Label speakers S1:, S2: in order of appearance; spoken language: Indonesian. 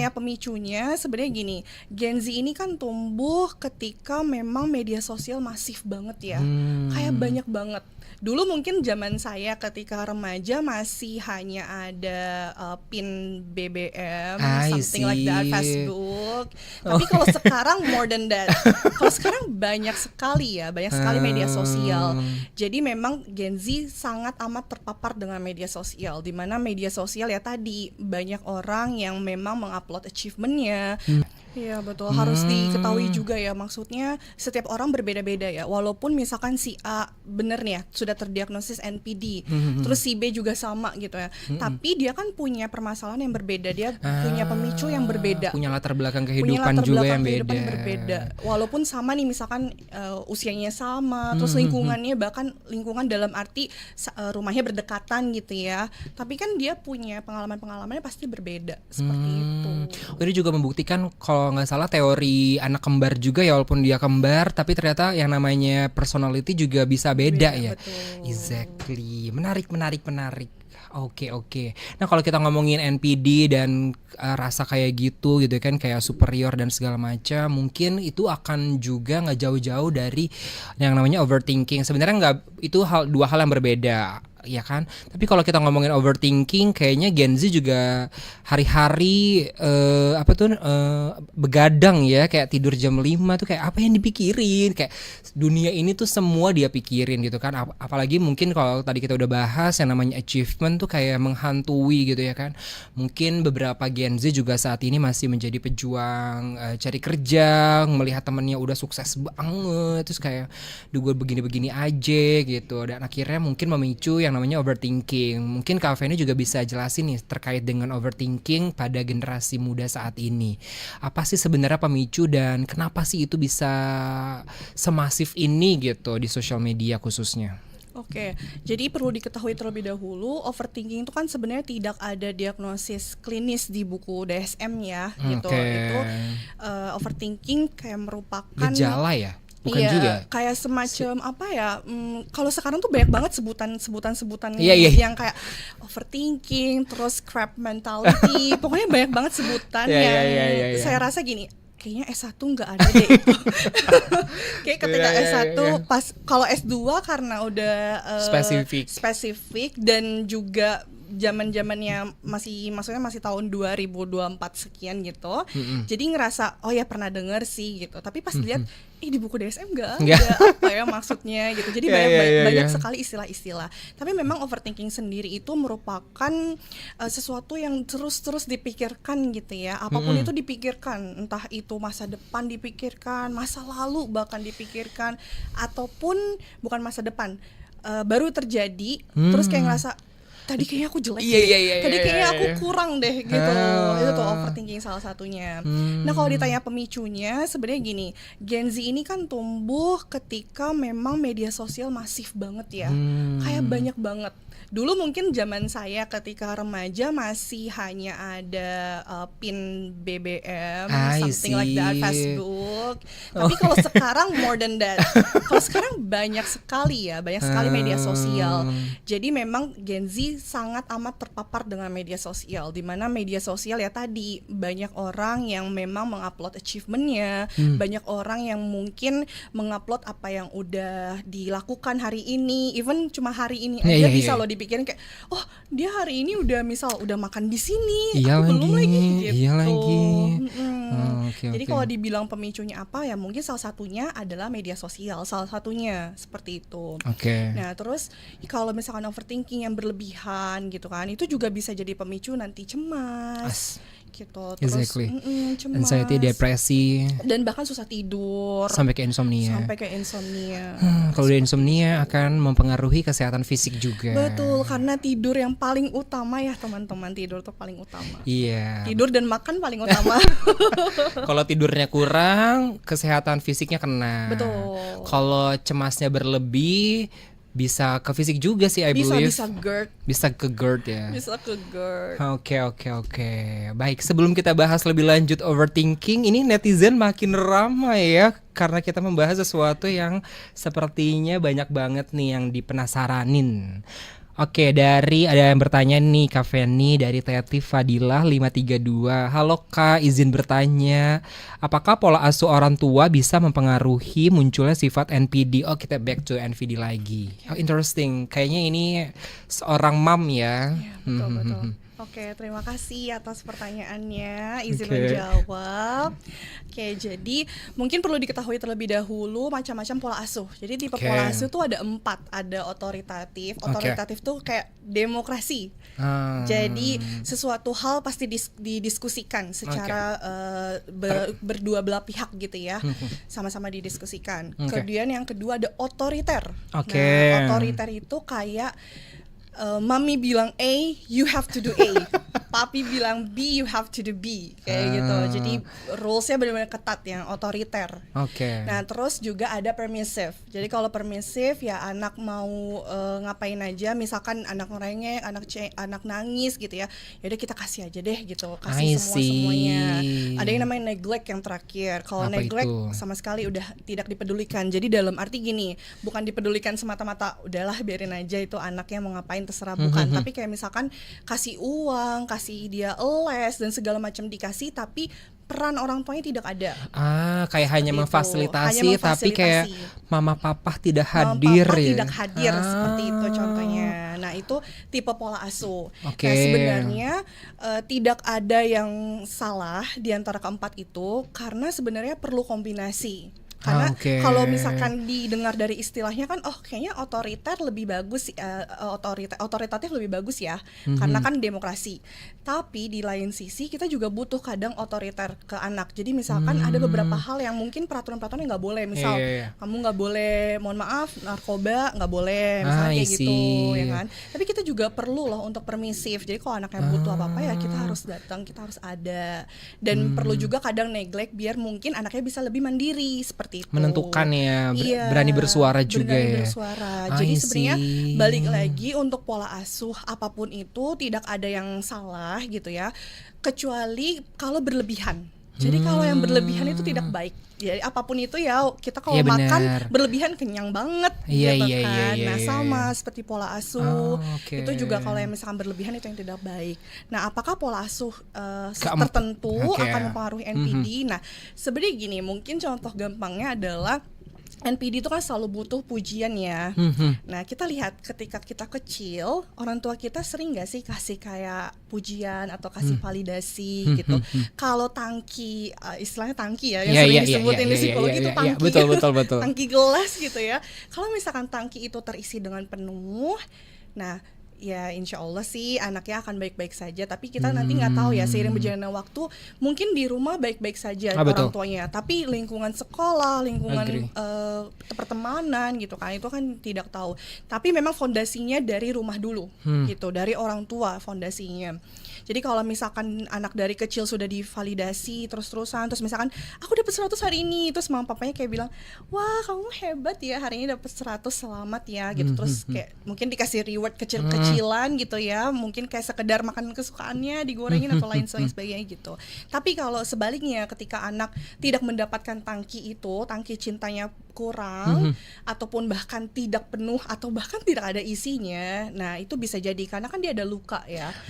S1: ditanya pemicunya, sebenarnya gini, Gen Z ini kan tumbuh ketika memang media sosial masif banget ya, kayak banyak banget. Dulu mungkin zaman saya ketika remaja masih hanya ada pin BBM,
S2: I
S1: something like that,
S2: see.
S1: Facebook. Tapi
S2: Oke.
S1: kalau sekarang more than that. Kalau sekarang banyak sekali ya, banyak sekali media sosial. Jadi memang Gen Z sangat amat terpapar dengan media sosial, di mana media sosial ya tadi banyak orang yang memang mengupload achievementnya. Iya betul, harus diketahui juga ya, maksudnya setiap orang berbeda-beda ya. Walaupun misalkan si A bener nih ya sudah terdiagnosis NPD, terus si B juga sama gitu ya. Tapi dia kan punya permasalahan yang berbeda, dia punya pemicu yang berbeda.
S2: Punya latar belakang
S1: Punya
S2: kehidupan
S1: latar
S2: juga
S1: belakang
S2: yang
S1: kehidupan
S2: beda.
S1: yang berbeda. Walaupun sama nih misalkan usianya sama, terus lingkungannya bahkan lingkungan dalam arti rumahnya berdekatan gitu ya. Tapi kan dia punya pengalaman-pengalamannya pasti berbeda seperti itu.
S2: Ini juga membuktikan kalau nggak salah teori anak kembar juga ya, walaupun dia kembar tapi ternyata yang namanya personality juga bisa beda ya.
S1: Betul.
S2: Exactly. Menarik. Oke. Nah, kalau kita ngomongin NPD dan rasa kayak gitu kan, kayak superior dan segala macam, mungkin itu akan juga nggak jauh-jauh dari yang namanya overthinking. Sebenarnya nggak, itu dua hal yang berbeda, ya kan? Tapi kalau kita ngomongin overthinking, kayaknya Gen Z juga hari-hari begadang ya, kayak tidur jam 5 tuh kayak apa yang dipikirin, kayak dunia ini tuh semua dia pikirin gitu kan. Apalagi mungkin kalau tadi kita udah bahas yang namanya achievement tuh kayak menghantui gitu ya kan. Mungkin beberapa Gen Z juga saat ini masih menjadi pejuang cari kerja, melihat temennya udah sukses banget, terus kayak gue begini-begini aja gitu, dan akhirnya mungkin memicu yang namanya overthinking. Mungkin Kak Feni juga bisa jelasin nih terkait dengan overthinking pada generasi muda saat ini. Apa sih sebenarnya pemicu dan kenapa sih itu bisa semasif ini gitu di sosial media khususnya?
S1: Oke, jadi perlu diketahui terlebih dahulu, overthinking itu kan sebenarnya tidak ada diagnosis klinis di buku DSM ya, gitu. Itu overthinking kayak merupakan
S2: gejala ya, bukan
S1: iya,
S2: juga
S1: kayak semacam apa ya? Kalau sekarang tuh banyak banget sebutan
S2: Iya.
S1: yang kayak overthinking, terus crab mentality, pokoknya banyak banget sebutan yang
S2: Iya.
S1: saya rasa gini. Kayaknya S1 nggak ada deh itu. Kayak ketika S1 pas, kalau S2 karena udah spesifik dan juga zaman-zamannya maksudnya masih tahun 2024 sekian gitu. Jadi ngerasa oh ya pernah denger sih gitu. Tapi pas dilihat di buku DSM nggak ada apa ya maksudnya gitu. Jadi banyak sekali istilah-istilah. Tapi memang overthinking sendiri itu merupakan sesuatu yang terus dipikirkan gitu ya. Apapun itu dipikirkan, entah itu masa depan dipikirkan, masa lalu bahkan dipikirkan, ataupun bukan masa depan baru terjadi, terus kayak ngerasa tadi kayaknya aku jelek tadi kayaknya aku kurang deh gitu. Itu tuh overthinking salah satunya. Nah kalau ditanya pemicunya, sebenarnya gini, Gen Z ini kan tumbuh ketika memang media sosial masif banget ya, kayak banyak banget. Dulu mungkin zaman saya ketika remaja masih hanya ada pin BBM, something like that, Facebook. Tapi kalau sekarang more than that. Kalau sekarang banyak sekali media sosial. Jadi memang Gen Z sangat amat terpapar dengan media sosial, di mana media sosial ya tadi banyak orang yang memang mengupload achievementnya, banyak orang yang mungkin mengupload apa yang udah dilakukan hari ini, even cuma hari ini aja bisa loh dipikirin kayak oh dia hari ini udah makan di sini, aku belum lagi gitu. Jadi kalau dibilang pemicunya apa ya, mungkin salah satunya adalah media sosial, salah satunya seperti itu. Nah terus kalau misalkan overthinking yang berlebihan gitu kan, itu juga bisa jadi pemicu nanti cemas gitu, terus cemas,
S2: anxiety, depresi,
S1: dan bahkan susah tidur
S2: sampai ke insomnia. Kalau udah insomnia akan mempengaruhi kesehatan fisik juga.
S1: Betul, karena tidur yang paling utama ya teman-teman, tidur tuh paling utama.
S2: Iya.
S1: Tidur dan makan paling utama.
S2: Kalau tidurnya kurang, kesehatan fisiknya kena.
S1: Betul.
S2: Kalau cemasnya berlebih, bisa ke fisik juga sih, I believe.
S1: Bisa GERD.
S2: Bisa ke GERD ya.
S1: Bisa ke GERD.
S2: Oke. Baik, sebelum kita bahas lebih lanjut overthinking, ini netizen makin ramai ya, karena kita membahas sesuatu yang sepertinya banyak banget nih yang dipenasaranin. Oke, dari ada yang bertanya nih Kak Feni dari Teti Fadilah 532. Halo Kak, izin bertanya, apakah pola asuh orang tua bisa mempengaruhi munculnya sifat NPD? Oh, kita back to NPD lagi. Oh, interesting. Kayaknya ini seorang mom ya.
S1: Iya, betul betul. Oke, terima kasih atas pertanyaannya. Izin
S2: Oke.
S1: menjawab. Oke, jadi mungkin perlu diketahui terlebih dahulu macam-macam pola asuh. Jadi tipe
S2: Oke.
S1: pola asuh tuh ada 4. Ada otoritatif. Otoritatif tuh kayak demokrasi.
S2: Ah.
S1: Jadi sesuatu hal pasti didiskusikan secara berdua belah pihak gitu ya, sama-sama didiskusikan. Kemudian yang kedua ada otoriter.
S2: Oke.
S1: Nah, otoriter itu kayak mami bilang A, you have to do A. Papi bilang B, you have to do B. Kayak gitu. Jadi rules-nya benar-benar ketat yang otoriter.
S2: Oke.
S1: Nah, terus juga ada permissive. Jadi kalau permissive ya anak mau ngapain aja, misalkan anak ngerengek, anak nangis gitu ya. Ya udah kita kasih aja deh gitu. Kasih semuanya. Ada yang namanya neglect yang terakhir. Kalau neglect itu sama sekali udah tidak dipedulikan. Jadi dalam arti gini, bukan dipedulikan semata-mata udahlah biarin aja itu anaknya mau ngapain terserah, bukan. Tapi kayak misalkan kasih uang, kasih dia les dan segala macam dikasih, tapi peran orang tuanya tidak ada.
S2: Kayak hanya memfasilitasi, tapi kayak mama papa tidak hadir.
S1: Mama papa tidak hadir seperti itu contohnya. Nah, itu tipe pola asuh. Nah, sebenarnya tidak ada yang salah di antara keempat itu, karena sebenarnya perlu kombinasi. Karena kalau misalkan didengar dari istilahnya kan, oh kayaknya otoriter lebih bagus, otoritatif lebih bagus ya, karena kan demokrasi. Tapi di lain sisi kita juga butuh kadang otoriter ke anak. Jadi misalkan ada beberapa hal yang mungkin peraturan-peraturan yang nggak boleh, misal kamu nggak boleh, mohon maaf, narkoba nggak boleh, misalnya kayak gitu, ya kan. Tapi kita juga perlu loh untuk permisif. Jadi kalau anaknya butuh apa-apa ya kita harus datang, kita harus ada. Dan perlu juga kadang neglect biar mungkin anaknya bisa lebih mandiri seperti itu.
S2: Menentukan ya, berani bersuara juga ya.
S1: Jadi sebenarnya balik lagi untuk pola asuh apapun itu tidak ada yang salah gitu ya, kecuali kalau berlebihan. Jadi kalau yang berlebihan itu tidak baik. Jadi apapun itu ya, kita kalau makan berlebihan kenyang banget gitu kan. Nah, sama seperti pola asuh. Itu juga kalau yang misalkan berlebihan itu yang tidak baik. Nah, apakah pola asuh tertentu akan mempengaruhi NPD? Nah, sebenarnya gini, mungkin contoh gampangnya adalah NPD itu kan selalu butuh pujian ya. Nah, kita lihat ketika kita kecil, orang tua kita sering gak sih kasih kayak pujian atau kasih validasi gitu. Kalau tangki, istilahnya tangki ya, yang sering disebutin di psikologi itu tangki.
S2: Betul.
S1: Tangki gelas gitu ya. Kalau misalkan tangki itu terisi dengan penuh, nah ya insya Allah sih anaknya akan baik-baik saja. Tapi kita nanti nggak tahu ya, seiring berjalannya waktu mungkin di rumah baik-baik saja orang tuanya, tapi lingkungan sekolah, lingkungan pertemanan gitu kan, itu kan tidak tahu. Tapi memang fondasinya dari rumah dulu gitu, dari orang tua fondasinya. Jadi kalau misalkan anak dari kecil sudah divalidasi terus-terusan, terus misalkan aku dapat 100 hari ini, terus mama papanya kayak bilang, wah kamu hebat ya, hari ini dapat 100, selamat ya gitu. Terus kayak mungkin dikasih reward kecil-kecilan gitu ya, mungkin kayak sekedar makan kesukaannya digorengin atau lain sebagainya gitu. Tapi kalau sebaliknya, ketika anak tidak mendapatkan tangki itu, tangki cintanya kurang, ataupun bahkan tidak penuh, atau bahkan tidak ada isinya, nah itu bisa jadi karena kan dia ada luka ya.